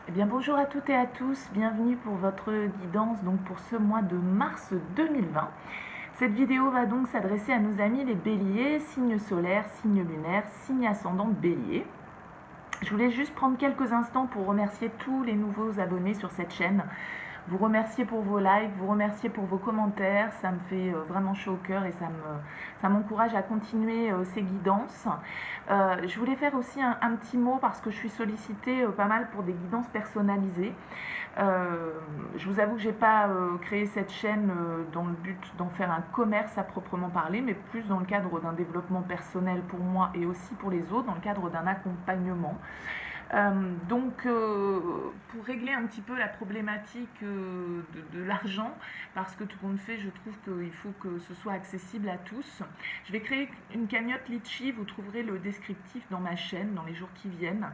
Eh bien bonjour à toutes et à tous, bienvenue pour votre guidance donc pour ce mois de mars 2020. Cette vidéo va donc s'adresser à nos amis les béliers, signe solaire, signe lunaire, signe ascendant bélier. Je voulais juste prendre quelques instants pour remercier tous les nouveaux abonnés sur cette chaîne. Vous remercier pour vos likes, vous remercier pour vos commentaires, ça me fait vraiment chaud au cœur et ça m'encourage à continuer ces guidances. Je voulais faire aussi un petit mot parce que je suis sollicitée pas mal pour des guidances personnalisées. Je vous avoue que j'ai pas créé cette chaîne dans le but d'en faire un commerce à proprement parler, mais plus dans le cadre d'un développement personnel pour moi et aussi pour les autres, dans le cadre d'un accompagnement. Pour régler un petit peu la problématique de l'argent, parce que tout compte fait, je trouve qu'il faut que ce soit accessible à tous, je vais créer une cagnotte Litchi, vous trouverez le descriptif dans ma chaîne dans les jours qui viennent.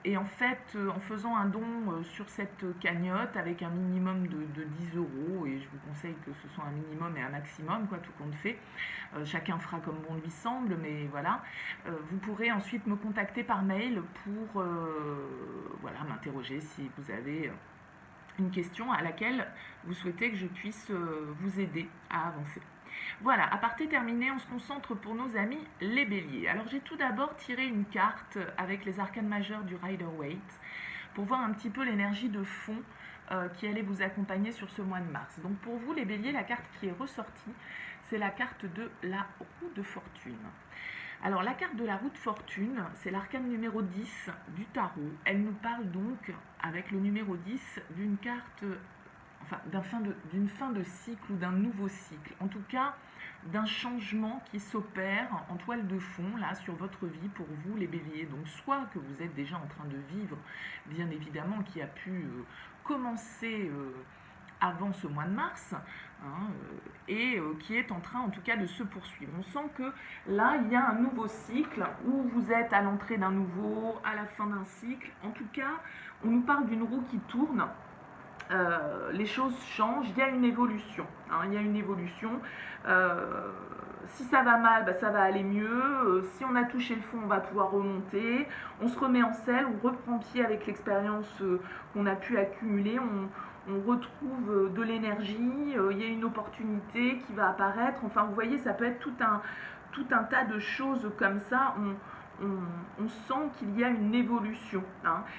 Et en fait, en faisant un don sur cette cagnotte avec un minimum de 10 euros, et je vous conseille que ce soit un minimum et un maximum, quoi, tout compte fait, chacun fera comme bon lui semble, mais voilà, vous pourrez ensuite me contacter par mail pour voilà, m'interroger si vous avez une question à laquelle vous souhaitez que je puisse vous aider à avancer. Voilà, aparté terminé, on se concentre pour nos amis les béliers. Alors j'ai tout d'abord tiré une carte avec les arcanes majeures du Rider-Waite pour voir un petit peu l'énergie de fond qui allait vous accompagner sur ce mois de mars. Donc pour vous les béliers, la carte qui est ressortie, c'est la carte de la roue de fortune. Alors la carte de la roue de fortune, c'est l'arcane numéro 10 du tarot. Elle nous parle donc, avec le numéro 10, d'une carte, enfin d'une fin de cycle ou d'un nouveau cycle. En tout cas, d'un changement qui s'opère en toile de fond, là, sur votre vie, pour vous, les béliers. Donc soit que vous êtes déjà en train de vivre, bien évidemment, qui a pu commencer avant ce mois de mars, et qui est en train en tout cas de se poursuivre. On sent que là, il y a un nouveau cycle où vous êtes à l'entrée d'un nouveau, à la fin d'un cycle. En tout cas, on nous parle d'une roue qui tourne. Les choses changent, il y a une évolution. Il y a une évolution. Si ça va mal, ça va aller mieux. Si on a touché le fond, on va pouvoir remonter. On se remet en selle, on reprend pied avec l'expérience qu'on a pu accumuler. On retrouve de l'énergie. Il y a une opportunité qui va apparaître. Enfin, vous voyez, ça peut être tout un tas de choses comme ça. On sent qu'il y a une évolution.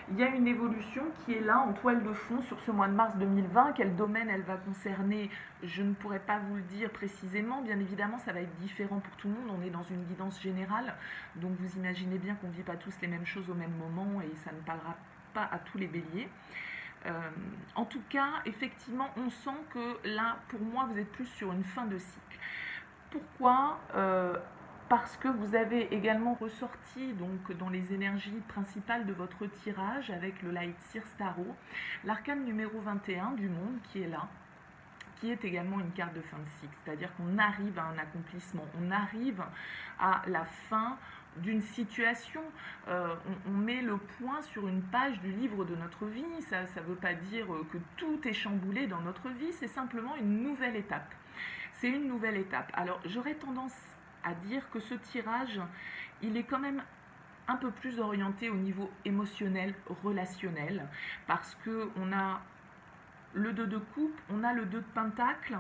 Il y a une évolution qui est là en toile de fond sur ce mois de mars 2020. Quel domaine elle va concerner, je ne pourrais pas vous le dire précisément. Bien évidemment, ça va être différent pour tout le monde. On est dans une guidance générale. Donc vous imaginez bien qu'on ne vit pas tous les mêmes choses au même moment et ça ne parlera pas à tous les béliers. En tout cas, effectivement, on sent que là, pour moi, vous êtes plus sur une fin de cycle. Pourquoi parce que vous avez également ressorti donc dans les énergies principales de votre tirage avec le Light Seer Tarot, l'arcane numéro 21 du monde qui est là, qui est également une carte de fin de cycle, c'est-à-dire qu'on arrive à un accomplissement, on arrive à la fin d'une situation, on met le point sur une page du livre de notre vie, ça ne veut pas dire que tout est chamboulé dans notre vie, c'est simplement une nouvelle étape. C'est une nouvelle étape. Alors j'aurais tendance à dire que ce tirage, il est quand même un peu plus orienté au niveau émotionnel, relationnel, parce qu'on a le 2 de coupe, on a le 2 de pentacle,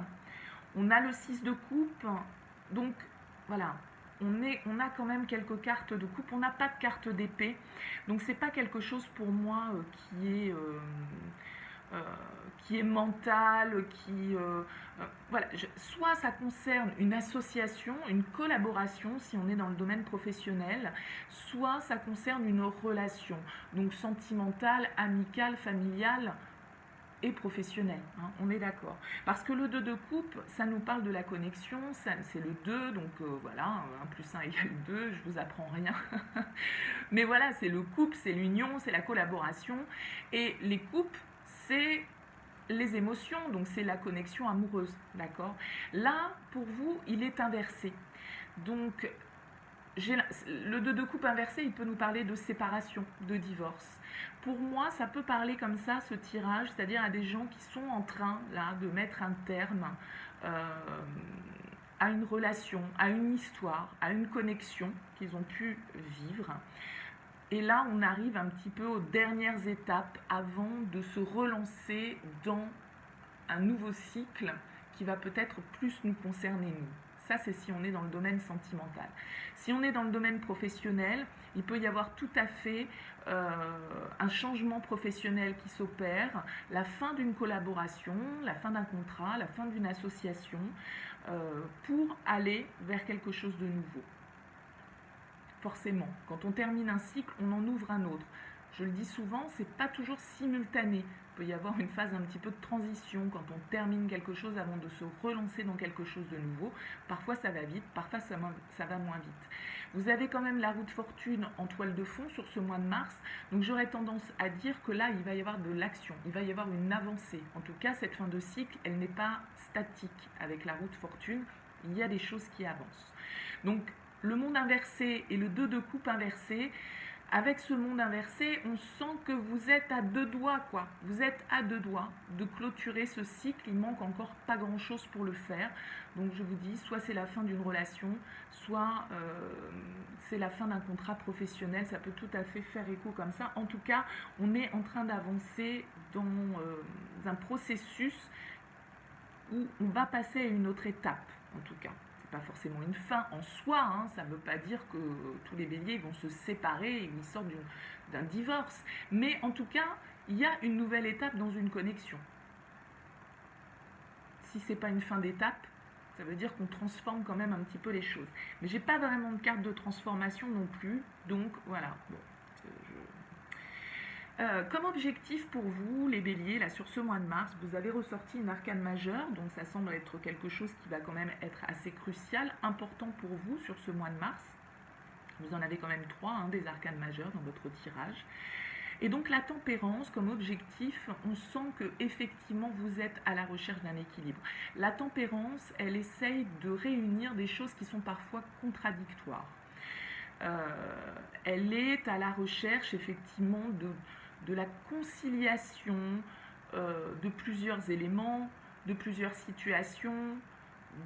on a le 6 de coupe, donc voilà, on a quand même quelques cartes de coupe, on n'a pas de carte d'épée, donc c'est pas quelque chose pour moi qui est mental, voilà, soit ça concerne une association, une collaboration si on est dans le domaine professionnel, soit ça concerne une relation, donc sentimentale, amicale, familiale et professionnelle, on est d'accord. Parce que le 2 de coupe, ça nous parle de la connexion, c'est le 2, donc voilà, 1 plus 1 égale 2, je vous apprends rien. Mais voilà, c'est le couple, c'est l'union, c'est la collaboration, et les couples, c'est les émotions, donc c'est la connexion amoureuse, d'accord. Là, pour vous, il est inversé. Donc, le 2 de coupe inversé, il peut nous parler de séparation, de divorce. Pour moi, ça peut parler comme ça, ce tirage, c'est-à-dire à des gens qui sont en train, là, de mettre un terme à une relation, à une histoire, à une connexion qu'ils ont pu vivre. Et là, on arrive un petit peu aux dernières étapes avant de se relancer dans un nouveau cycle qui va peut-être plus nous concerner nous. Ça, c'est si on est dans le domaine sentimental. Si on est dans le domaine professionnel, il peut y avoir tout à fait un changement professionnel qui s'opère, la fin d'une collaboration, la fin d'un contrat, la fin d'une association, pour aller vers quelque chose de nouveau. Forcément, quand on termine un cycle, on en ouvre un autre. Je le dis souvent, c'est pas toujours simultané. Il peut y avoir une phase un petit peu de transition quand on termine quelque chose avant de se relancer dans quelque chose de nouveau. Parfois ça va vite, parfois ça va moins vite. Vous avez quand même la roue de fortune en toile de fond sur ce mois de mars, donc j'aurais tendance à dire que là il va y avoir de l'action, il va y avoir une avancée. En tout cas, cette fin de cycle, elle n'est pas statique avec la roue de fortune, il y a des choses qui avancent. Donc le monde inversé et le 2 de coupe inversé, avec ce monde inversé, on sent que vous êtes à 2 doigts, quoi. Vous êtes à 2 doigts de clôturer ce cycle. Il manque encore pas grand-chose pour le faire. Donc je vous dis, soit c'est la fin d'une relation, soit c'est la fin d'un contrat professionnel. Ça peut tout à fait faire écho comme ça. En tout cas, on est en train d'avancer dans un processus où on va passer à une autre étape, en tout cas. Pas forcément une fin en soi, hein, ça ne veut pas dire que tous les béliers vont se séparer et ils sortent d'un divorce, mais en tout cas, il y a une nouvelle étape dans une connexion. Si ce n'est pas une fin d'étape, ça veut dire qu'on transforme quand même un petit peu les choses. Mais j'ai pas vraiment de carte de transformation non plus, donc voilà. Bon, comme objectif pour vous, les béliers, là sur ce mois de mars, vous avez ressorti une arcane majeure, donc ça semble être quelque chose qui va quand même être assez crucial, important pour vous sur ce mois de mars. Vous en avez quand même 3, des arcanes majeures dans votre tirage. Et donc la tempérance, comme objectif, on sent que effectivement vous êtes à la recherche d'un équilibre. La tempérance, elle essaye de réunir des choses qui sont parfois contradictoires. Elle est à la recherche effectivement de la conciliation de plusieurs éléments, de plusieurs situations,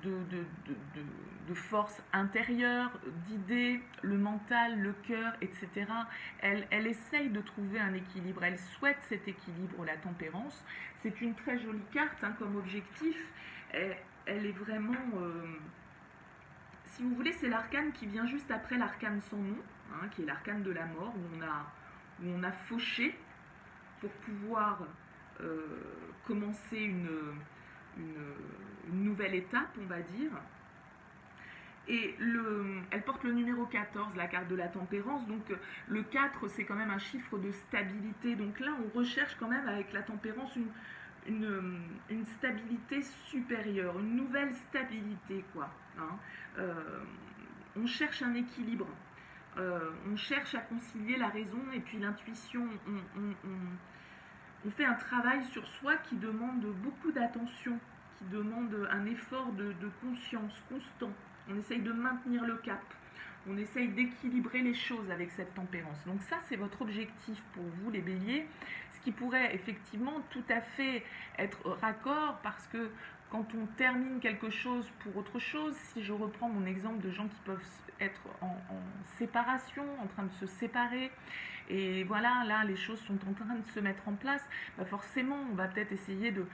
de forces intérieures, d'idées, le mental, le cœur, etc. Elle essaye de trouver un équilibre, elle souhaite cet équilibre, la tempérance. C'est une très jolie carte comme objectif. Elle est vraiment... si vous voulez, c'est l'arcane qui vient juste après l'arcane sans nom, qui est l'arcane de la mort, où on a fauché pour pouvoir commencer une nouvelle étape, on va dire. Et elle porte le numéro 14, la carte de la tempérance. Donc le 4, c'est quand même un chiffre de stabilité. Donc là, on recherche quand même avec la tempérance une stabilité supérieure, une nouvelle stabilité, quoi. On cherche un équilibre. On cherche à concilier la raison et puis l'intuition. On fait un travail sur soi qui demande beaucoup d'attention, qui demande un effort de conscience constant. On essaye de maintenir le cap. On essaye d'équilibrer les choses avec cette tempérance. Donc ça, c'est votre objectif pour vous, les béliers. Ce qui pourrait effectivement tout à fait être raccord parce que quand on termine quelque chose pour autre chose, si je reprends mon exemple de gens qui peuvent être en séparation, en train de se séparer, et voilà, là, les choses sont en train de se mettre en place, forcément, on va peut-être essayer de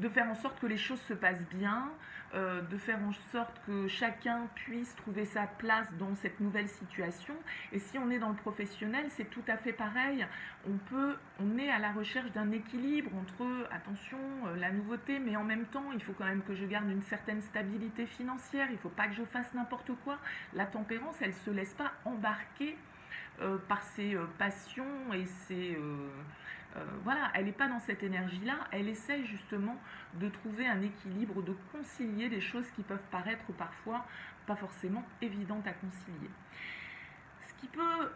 faire en sorte que les choses se passent bien, de faire en sorte que chacun puisse trouver sa place dans cette nouvelle situation. Et si on est dans le professionnel, c'est tout à fait pareil. On est à la recherche d'un équilibre entre, attention, la nouveauté, mais en même temps, il faut quand même que je garde une certaine stabilité financière, il ne faut pas que je fasse n'importe quoi. La tempérance, elle ne se laisse pas embarquer par ses passions et ses... voilà, elle n'est pas dans cette énergie-là, elle essaye justement de trouver un équilibre, de concilier des choses qui peuvent paraître parfois pas forcément évidentes à concilier. Ce qui peut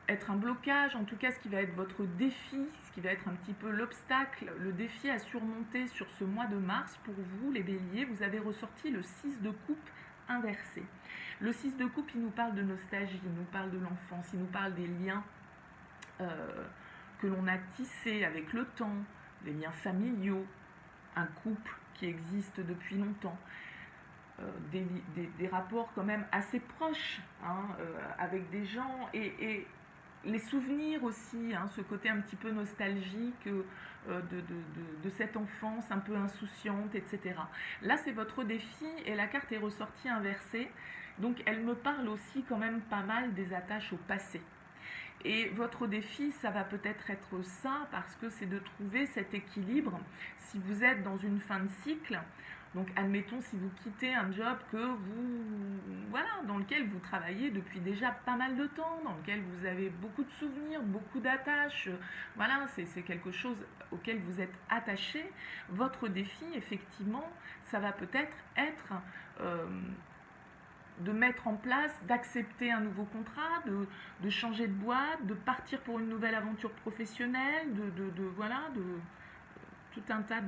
être un blocage, en tout cas ce qui va être votre défi, ce qui va être un petit peu l'obstacle, le défi à surmonter sur ce mois de mars, pour vous les béliers, vous avez ressorti le 6 de coupe inversé. Le 6 de coupe, il nous parle de nostalgie, il nous parle de l'enfance, il nous parle des liens que l'on a tissés avec le temps, des liens familiaux, un couple qui existe depuis longtemps. des rapports quand même assez proches, hein, avec des gens, et les souvenirs aussi, hein, ce côté un petit peu nostalgique de cette enfance un peu insouciante, etc. Là, c'est votre défi et la carte est ressortie inversée, donc elle me parle aussi quand même pas mal des attaches au passé. Et votre défi, ça va peut-être être ça, parce que c'est de trouver cet équilibre. Si vous êtes dans une fin de cycle, donc admettons si vous quittez un job voilà, dans lequel vous travaillez depuis déjà pas mal de temps, dans lequel vous avez beaucoup de souvenirs, beaucoup d'attaches, voilà, c'est quelque chose auquel vous êtes attaché. Votre défi, effectivement, ça va peut-être être de mettre en place, d'accepter un nouveau contrat, de changer de boîte, de partir pour une nouvelle aventure professionnelle, voilà, de tout un tas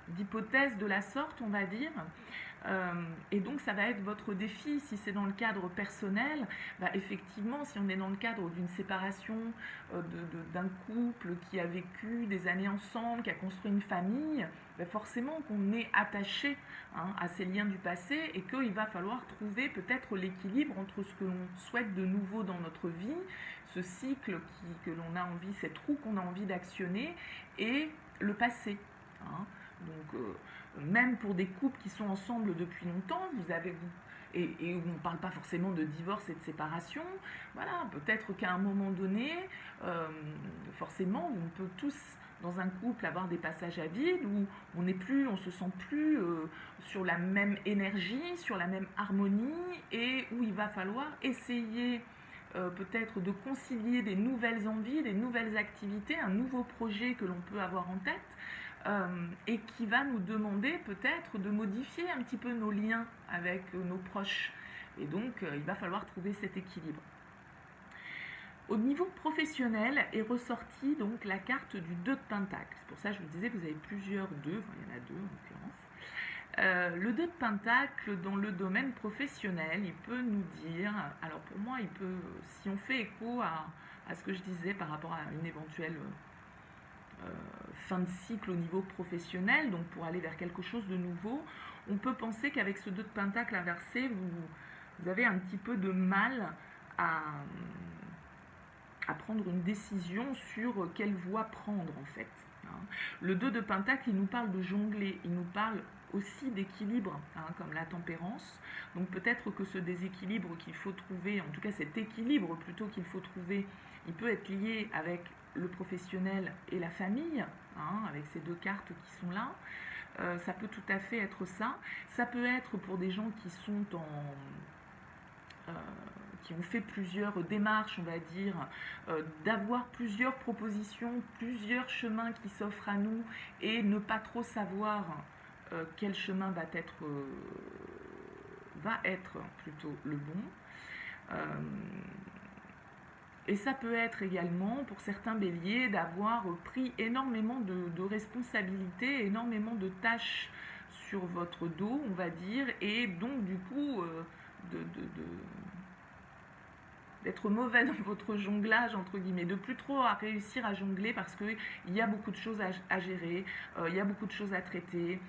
d'hypothèses de la sorte, on va dire. Et donc ça va être votre défi. Si c'est dans le cadre personnel, bah effectivement, si on est dans le cadre d'une séparation, d'un couple qui a vécu des années ensemble, qui a construit une famille, bah forcément qu'on est attaché, hein, à ces liens du passé, et qu'il va falloir trouver peut-être l'équilibre entre ce que l'on souhaite de nouveau dans notre vie, ce cycle que l'on a envie, cette roue qu'on a envie d'actionner, et le passé, hein. Donc, même pour des couples qui sont ensemble depuis longtemps, et où on ne parle pas forcément de divorce et de séparation, voilà, peut-être qu'à un moment donné, forcément, on peut tous, dans un couple, avoir des passages à vide où on se sent plus sur la même énergie, sur la même harmonie, et où il va falloir essayer peut-être de concilier des nouvelles envies, des nouvelles activités, un nouveau projet que l'on peut avoir en tête, et qui va nous demander peut-être de modifier un petit peu nos liens avec nos proches. Et donc, il va falloir trouver cet équilibre. Au niveau professionnel est ressortie donc la carte du 2 de Pentacle. C'est pour ça que je vous disais que vous avez plusieurs 2, enfin il y en a 2 en l'occurrence. Le 2 de Pentacle, dans le domaine professionnel, il peut nous dire, alors pour moi, si on fait écho à ce que je disais par rapport à une éventuelle fin de cycle au niveau professionnel, donc pour aller vers quelque chose de nouveau, on peut penser qu'avec ce 2 de Pentacle inversé, vous avez un petit peu de mal à prendre une décision sur quelle voie prendre en fait. Le 2 de Pentacle, il nous parle de jongler, il nous parle aussi d'équilibre, comme la tempérance. Donc peut-être que ce déséquilibre qu'il faut trouver, en tout cas cet équilibre plutôt qu'il faut trouver, il peut être lié avec le professionnel et la famille, avec ces deux cartes qui sont là. Ça peut tout à fait être ça. Ça peut être pour des gens qui sont qui ont fait plusieurs démarches, on va dire, d'avoir plusieurs propositions, plusieurs chemins qui s'offrent à nous, et ne pas trop savoir quel chemin va être plutôt le bon. Et ça peut être également, pour certains béliers, d'avoir pris énormément de responsabilités, énormément de tâches sur votre dos, on va dire, et donc du coup, d'être mauvais dans votre jonglage, entre guillemets, de plus trop à réussir à jongler parce qu'il y a beaucoup de choses à gérer, il y a beaucoup de choses à traiter,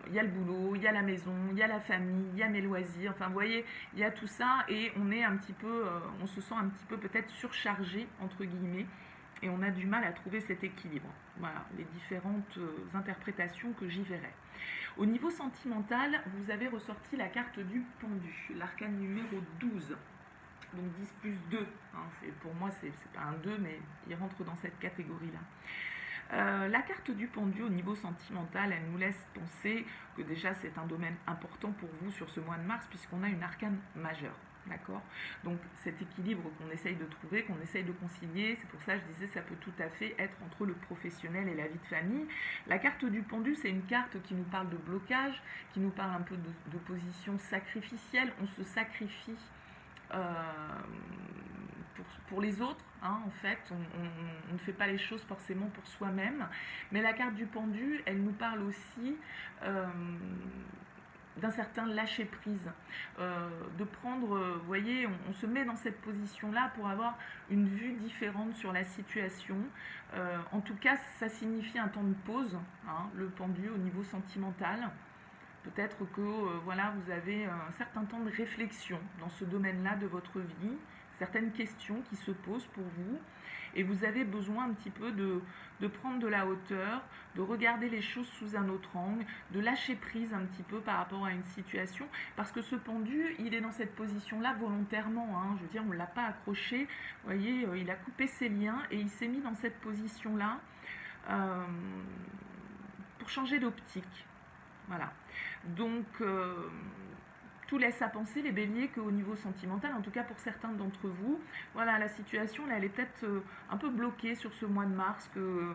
il y a le boulot, il y a la maison, il y a la famille, il y a mes loisirs, enfin vous voyez, il y a tout ça, et on est un petit peu, on se sent un petit peu peut-être surchargé, entre guillemets, et on a du mal à trouver cet équilibre. Voilà, les différentes interprétations que j'y verrai. Au niveau sentimental, vous avez ressorti la carte du pendu, l'arcane numéro 12. Donc 10 plus 2, pour moi c'est pas un 2, mais il rentre dans cette catégorie-là. La carte du pendu au niveau sentimental, elle nous laisse penser que déjà c'est un domaine important pour vous sur ce mois de mars, puisqu'on a une arcane majeure. D'accord ? Donc cet équilibre qu'on essaye de trouver, qu'on essaye de concilier, c'est pour ça que je disais ça peut tout à fait être entre le professionnel et la vie de famille. La carte du pendu, c'est une carte qui nous parle de blocage, qui nous parle un peu de position sacrificielle. On se sacrifie pour les autres, en fait, on ne fait pas les choses forcément pour soi-même, mais la carte du pendu, elle nous parle aussi d'un certain lâcher-prise, de prendre, vous voyez, on se met dans cette position-là pour avoir une vue différente sur la situation. En tout cas, ça signifie un temps de pause, le pendu au niveau sentimental. Peut-être que voilà, vous avez un certain temps de réflexion dans ce domaine-là de votre vie, certaines questions qui se posent pour vous, et vous avez besoin un petit peu de prendre de la hauteur, de regarder les choses sous un autre angle, de lâcher prise un petit peu par rapport à une situation, parce que ce pendu, il est dans cette position-là volontairement, hein. Je veux dire, on ne l'a pas accroché, vous voyez, il a coupé ses liens et il s'est mis dans cette position-là pour changer d'optique. Voilà. Donc, tout laisse à penser, les béliers, qu'au niveau sentimental, en tout cas pour certains d'entre vous, voilà, la situation, là, elle est peut-être un peu bloquée sur ce mois de mars, que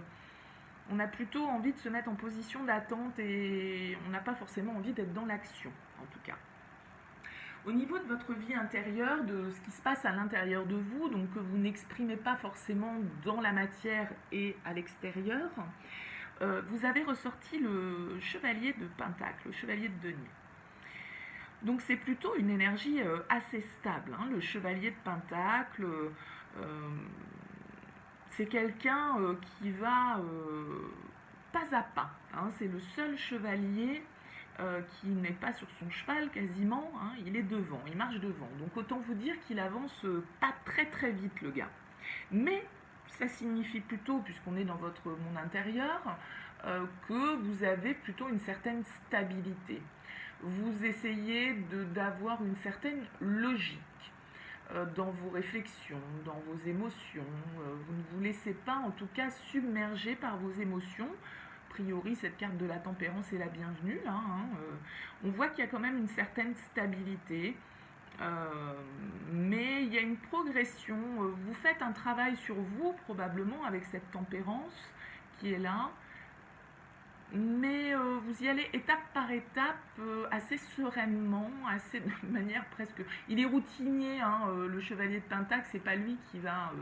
on a plutôt envie de se mettre en position d'attente et on n'a pas forcément envie d'être dans l'action, en tout cas. Au niveau de votre vie intérieure, de ce qui se passe à l'intérieur de vous, donc que vous n'exprimez pas forcément dans la matière et à l'extérieur, vous avez ressorti le chevalier de Pentacle, le chevalier de denier. Donc c'est plutôt une énergie assez stable, hein, le chevalier de Pentacle. C'est quelqu'un qui va pas à pas. Hein, c'est le seul chevalier qui n'est pas sur son cheval quasiment, hein, il est devant, il marche devant. Donc autant vous dire qu'il avance pas très très vite le gars. Mais ça signifie plutôt, puisqu'on est dans votre monde intérieur, que vous avez plutôt une certaine stabilité. Vous essayez d'avoir une certaine logique dans vos réflexions, dans vos émotions. Vous ne vous laissez pas en tout cas submerger par vos émotions. A priori, cette carte de la tempérance est la bienvenue. Là, hein. On voit qu'il y a quand même une certaine stabilité. Mais il y a une progression. Vous faites un travail sur vous, probablement, avec cette tempérance qui est là. Mais vous y allez étape par étape, assez sereinement, assez de manière presque... Il est routinier, hein, le chevalier de Pentacle, c'est pas lui qui va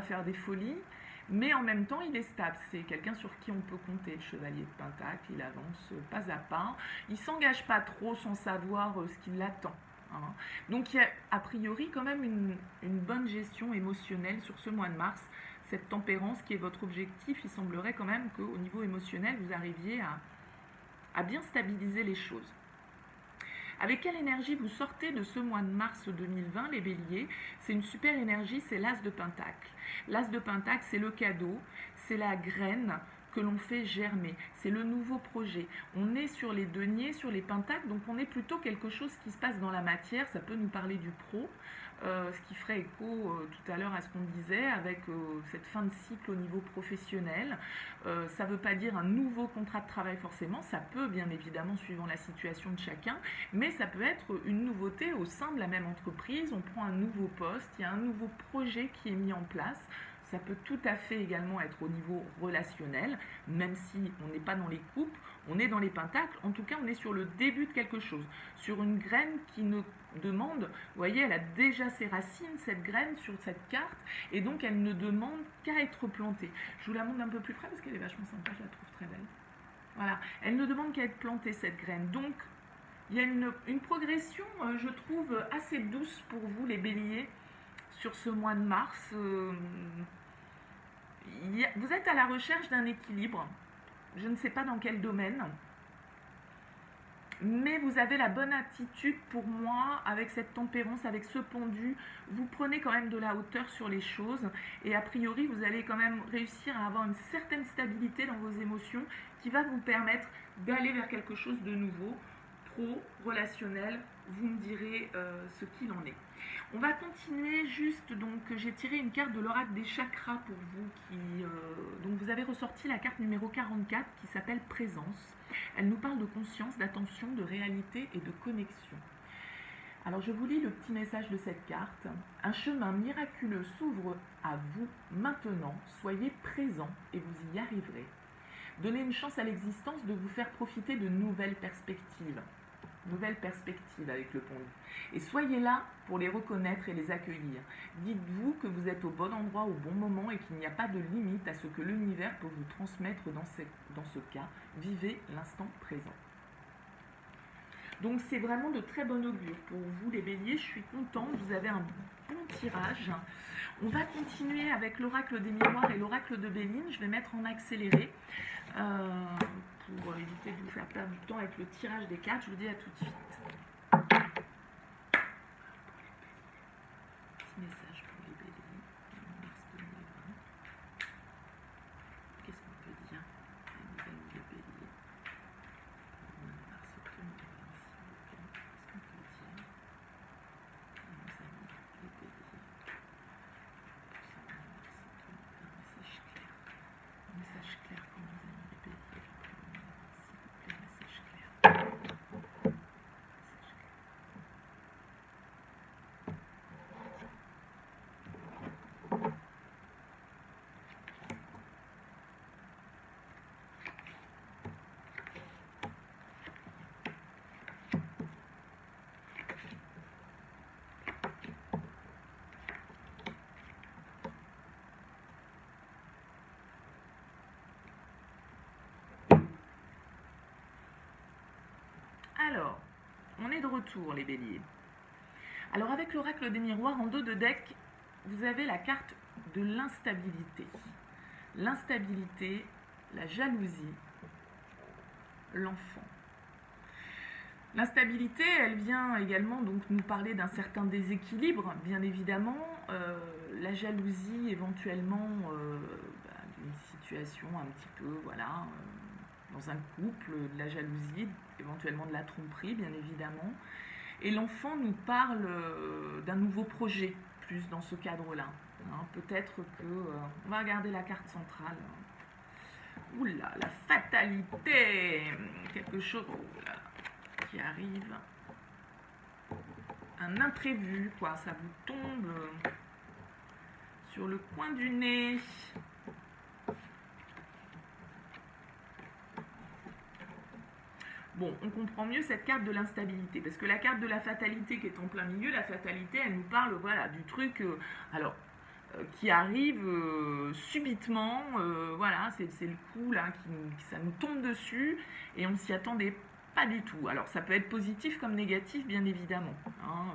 faire des folies. Mais en même temps, il est stable. C'est quelqu'un sur qui on peut compter, le chevalier de Pentacle. Il avance pas à pas. Il ne s'engage pas trop sans savoir ce qui l'attend. Hein. Donc il y a a priori quand même une bonne gestion émotionnelle sur ce mois de mars. Cette tempérance qui est votre objectif, il semblerait quand même qu'au niveau émotionnel, vous arriviez à bien stabiliser les choses. Avec quelle énergie vous sortez de ce mois de mars 2020, les béliers? C'est une super énergie, c'est l'as de Pentacle. L'as de Pentacle, c'est le cadeau, c'est la graine que l'on fait germer, c'est le nouveau projet. On est sur les deniers, sur les pentacles, donc on est plutôt quelque chose qui se passe dans la matière, ça peut nous parler du pro, ce qui ferait écho tout à l'heure à ce qu'on disait avec cette fin de cycle au niveau professionnel. Ça ne veut pas dire un nouveau contrat de travail forcément, ça peut bien évidemment suivant la situation de chacun, mais ça peut être une nouveauté au sein de la même entreprise, on prend un nouveau poste, il y a un nouveau projet qui est mis en place. Ça peut tout à fait également être au niveau relationnel, même si on n'est pas dans les couples, on est dans les pentacles. En tout cas, on est sur le début de quelque chose, sur une graine qui ne demande, vous voyez, elle a déjà ses racines, cette graine, sur cette carte, et donc elle ne demande qu'à être plantée. Je vous la montre un peu plus près parce qu'elle est vachement sympa, je la trouve très belle. Voilà, elle ne demande qu'à être plantée, cette graine. Donc, il y a une progression, je trouve, assez douce pour vous, les béliers, sur ce mois de mars. Vous êtes à la recherche d'un équilibre, je ne sais pas dans quel domaine, mais vous avez la bonne attitude pour moi, avec cette tempérance, avec ce pendu, vous prenez quand même de la hauteur sur les choses, et a priori vous allez quand même réussir à avoir une certaine stabilité dans vos émotions, qui va vous permettre d'aller vers quelque chose de nouveau, pro, relationnel, vous me direz ce qu'il en est. On va continuer juste, donc j'ai tiré une carte de l'oracle des chakras pour vous, donc vous avez ressorti la carte numéro 44 qui s'appelle Présence. Elle nous parle de conscience, d'attention, de réalité et de connexion. Alors je vous lis le petit message de cette carte. Un chemin miraculeux s'ouvre à vous maintenant, soyez présent et vous y arriverez. Donnez une chance à l'existence de vous faire profiter de nouvelles perspectives. Nouvelles perspectives avec le pendu. Et soyez là pour les reconnaître et les accueillir. Dites-vous que vous êtes au bon endroit au bon moment et qu'il n'y a pas de limite à ce que l'univers peut vous transmettre dans ce cas. Vivez l'instant présent. Donc c'est vraiment de très bon augure pour vous les béliers, je suis contente, vous avez un bon tirage. On va continuer avec l'oracle des miroirs et l'oracle de Béline, je vais mettre en accéléré pour éviter de vous faire perdre du temps avec le tirage des cartes, je vous dis à tout de suite. Petit message pour les béliers, mars 2020. Qu'est-ce qu'on peut dire? Les nouvelles des béliers. Mars 2020. Message clair pour nos amis des béliers. S'il vous plaît, message clair. Alors, on est de retour les béliers. Alors avec l'oracle des miroirs en dos de deck, vous avez la carte de l'instabilité. L'instabilité, la jalousie, l'enfant. L'instabilité, elle vient également donc nous parler d'un certain déséquilibre, bien évidemment. La jalousie, éventuellement, d'une situation un petit peu, voilà, dans un couple, de la jalousie, éventuellement de la tromperie, bien évidemment. Et l'enfant nous parle d'un nouveau projet, plus dans ce cadre-là. Hein, peut-être que... on va regarder la carte centrale. Oula, la fatalité! Quelque chose qui arrive. Un imprévu, quoi. Ça vous tombe sur le coin du nez. Bon, on comprend mieux cette carte de l'instabilité, parce que la carte de la fatalité qui est en plein milieu, la fatalité, elle nous parle, voilà, du truc, qui arrive subitement, voilà, c'est le coup, là, ça nous tombe dessus, et on s'y attendait pas du tout. Alors, ça peut être positif comme négatif, bien évidemment. Hein,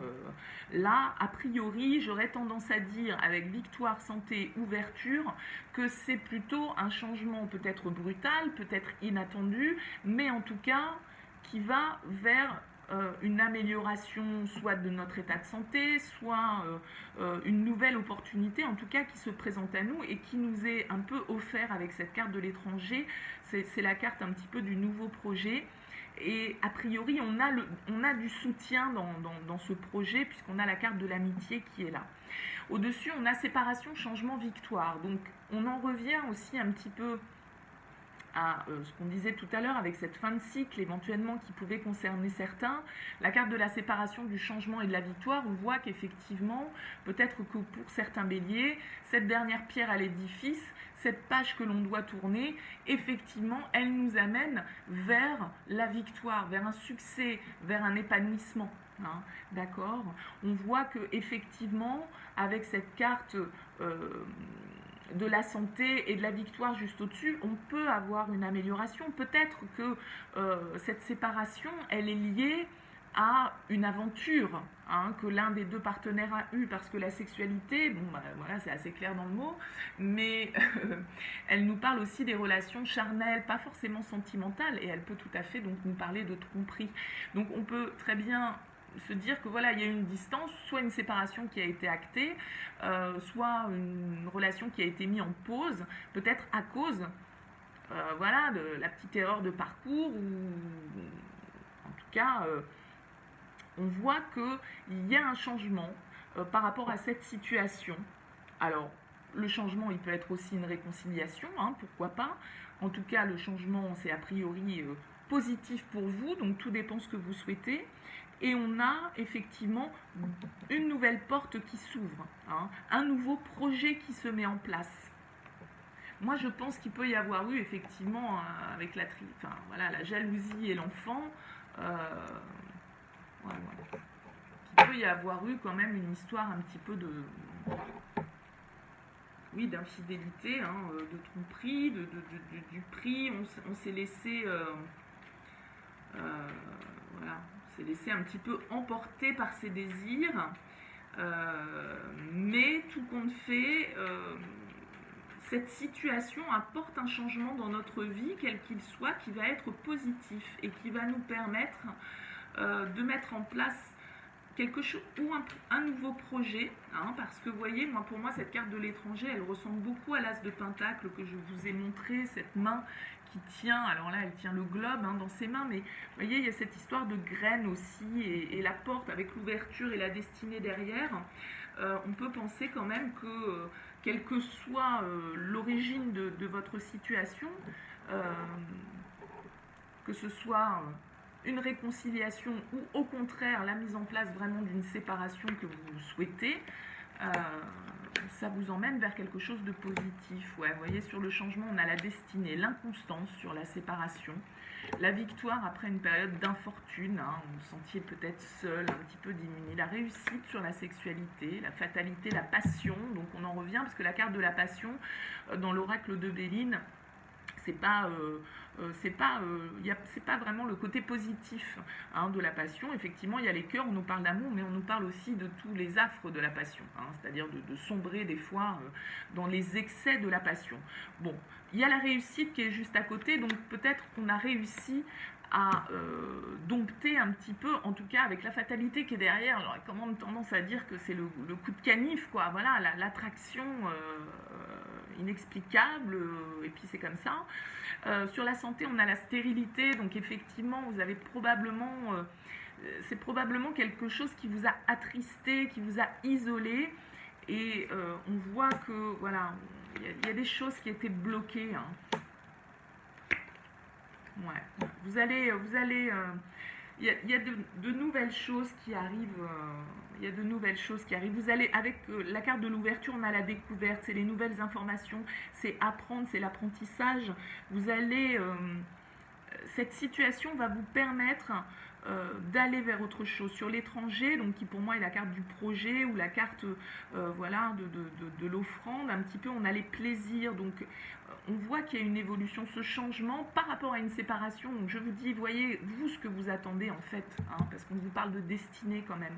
là, a priori, j'aurais tendance à dire, avec victoire, santé, ouverture, que c'est plutôt un changement peut-être brutal, peut-être inattendu, mais en tout cas qui va vers une amélioration soit de notre état de santé, soit une nouvelle opportunité, en tout cas qui se présente à nous et qui nous est un peu offert avec cette carte de l'étranger. C'est la carte un petit peu du nouveau projet. Et a priori, on a du soutien dans ce projet puisqu'on a la carte de l'amitié qui est là. Au-dessus, on a séparation, changement, victoire. Donc, on en revient aussi un petit peu à ce qu'on disait tout à l'heure avec cette fin de cycle éventuellement qui pouvait concerner certains. La carte de la séparation, du changement et de la victoire, on voit qu'effectivement, peut-être que pour certains béliers, cette dernière pierre à l'édifice, cette page que l'on doit tourner, effectivement, elle nous amène vers la victoire, vers un succès, vers un épanouissement. Hein, d'accord ? On voit que effectivement, avec cette carte de la santé et de la victoire juste au-dessus, on peut avoir une amélioration. Peut-être que cette séparation, elle est liée à une aventure que l'un des deux partenaires a eue, parce que la sexualité, bon, voilà, c'est assez clair dans le mot, mais elle nous parle aussi des relations charnelles, pas forcément sentimentales, et elle peut tout à fait donc nous parler de tromperie. Donc on peut très bien se dire que voilà, il y a une distance, soit une séparation qui a été actée, soit une relation qui a été mise en pause, peut-être à cause voilà, de la petite erreur de parcours, ou en tout cas, on voit qu'il y a un changement par rapport à cette situation. Alors, le changement, il peut être aussi une réconciliation, hein, pourquoi pas. En tout cas, le changement, c'est a priori positif pour vous, donc tout dépend de ce que vous souhaitez. Et on a effectivement une nouvelle porte qui s'ouvre, hein, un nouveau projet qui se met en place. Moi, je pense qu'il peut y avoir eu effectivement, avec la jalousie et l'enfant, voilà. Il peut y avoir eu quand même une histoire un petit peu d'infidélité, hein, de tromperie, du prix. On s'est laissé, voilà, s'est laissé un petit peu emporter par ses désirs. Mais tout compte fait, cette situation apporte un changement dans notre vie, quel qu'il soit, qui va être positif et qui va nous permettre de mettre en place quelque chose ou un nouveau projet, hein, parce que vous voyez, pour moi, cette carte de l'étranger, elle ressemble beaucoup à l'as de pentacle que je vous ai montré, cette main qui tient, alors là, elle tient le globe dans ses mains, mais vous voyez, il y a cette histoire de graines aussi, et la porte avec l'ouverture et la destinée derrière. On peut penser quand même que, quelle que soit l'origine de votre situation, que ce soit une réconciliation ou au contraire la mise en place vraiment d'une séparation que vous souhaitez, ça vous emmène vers quelque chose de positif. Ouais, vous voyez, sur le changement, on a la destinée, l'inconstance sur la séparation, la victoire après une période d'infortune, vous vous sentiez peut-être seul, un petit peu diminué, la réussite sur la sexualité, la fatalité, la passion, donc on en revient, parce que la carte de la passion, dans l'oracle de Béline, c'est pas vraiment le côté positif de la passion. Effectivement, il y a les cœurs, on nous parle d'amour, mais on nous parle aussi de tous les affres de la passion, c'est-à-dire de sombrer des fois dans les excès de la passion. Bon, il y a la réussite qui est juste à côté, donc peut-être qu'on a réussi à dompter un petit peu, en tout cas avec la fatalité qui est derrière. J'aurais quand même tendance à dire que c'est le coup de canif, quoi. Voilà, l'attraction inexplicable, et puis c'est comme ça. Sur la santé, on a la stérilité, donc effectivement, vous avez probablement, c'est probablement quelque chose qui vous a attristé, qui vous a isolé, et on voit que, voilà, il y a des choses qui étaient bloquées. Ouais. Vous allez, il y a de nouvelles choses qui arrivent. Il y a de nouvelles choses qui arrivent. Vous allez, avec la carte de l'ouverture, on a la découverte, c'est les nouvelles informations, c'est apprendre, c'est l'apprentissage. Vous allez, cette situation va vous permettre d'aller vers autre chose. Sur l'étranger, donc qui pour moi est la carte du projet ou la carte voilà, de l'offrande, un petit peu on a les plaisirs, donc on voit qu'il y a une évolution, ce changement par rapport à une séparation. Donc je vous dis, voyez vous ce que vous attendez en fait, parce qu'on vous parle de destinée quand même.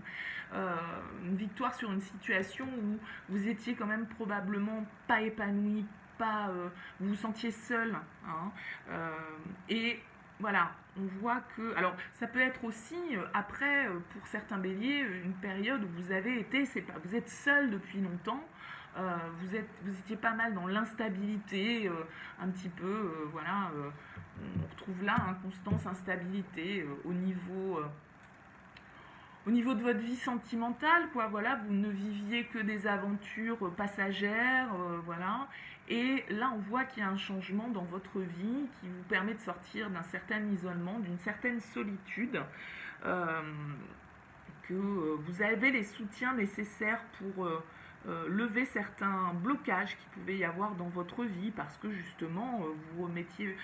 Une victoire sur une situation où vous étiez quand même probablement pas épanoui, pas, vous vous sentiez seul, et voilà, on voit que, alors ça peut être aussi après pour certains béliers une période où vous avez été, vous êtes seul depuis longtemps, vous étiez pas mal dans l'instabilité, un petit peu, voilà, on retrouve là inconstance, instabilité au niveau de votre vie sentimentale, quoi, voilà, vous ne viviez que des aventures passagères, voilà, et là on voit qu'il y a un changement dans votre vie qui vous permet de sortir d'un certain isolement, d'une certaine solitude, que vous avez les soutiens nécessaires pour lever certains blocages qu'il pouvait y avoir dans votre vie parce que justement vous remettiez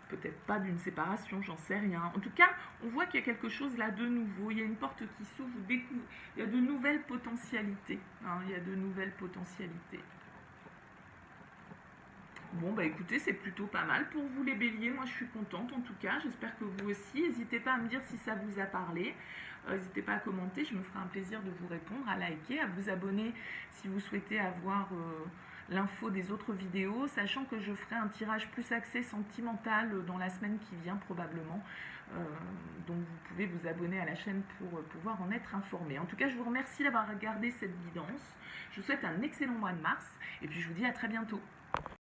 peut-être pas d'une séparation, j'en sais rien. En tout cas, on voit qu'il y a quelque chose là de nouveau, il y a une porte qui s'ouvre, vous découvrez, il y a de nouvelles potentialités, il y a de nouvelles potentialités. Bon, bah écoutez, c'est plutôt pas mal pour vous les béliers, moi je suis contente en tout cas, j'espère que vous aussi. N'hésitez pas à me dire si ça vous a parlé, n'hésitez pas à commenter, je me ferai un plaisir de vous répondre, à liker, à vous abonner si vous souhaitez avoir l'info des autres vidéos, sachant que je ferai un tirage plus axé sentimental dans la semaine qui vient probablement, donc vous pouvez vous abonner à la chaîne pour pouvoir en être informé. En tout cas, je vous remercie d'avoir regardé cette guidance, je vous souhaite un excellent mois de mars, et puis je vous dis à très bientôt.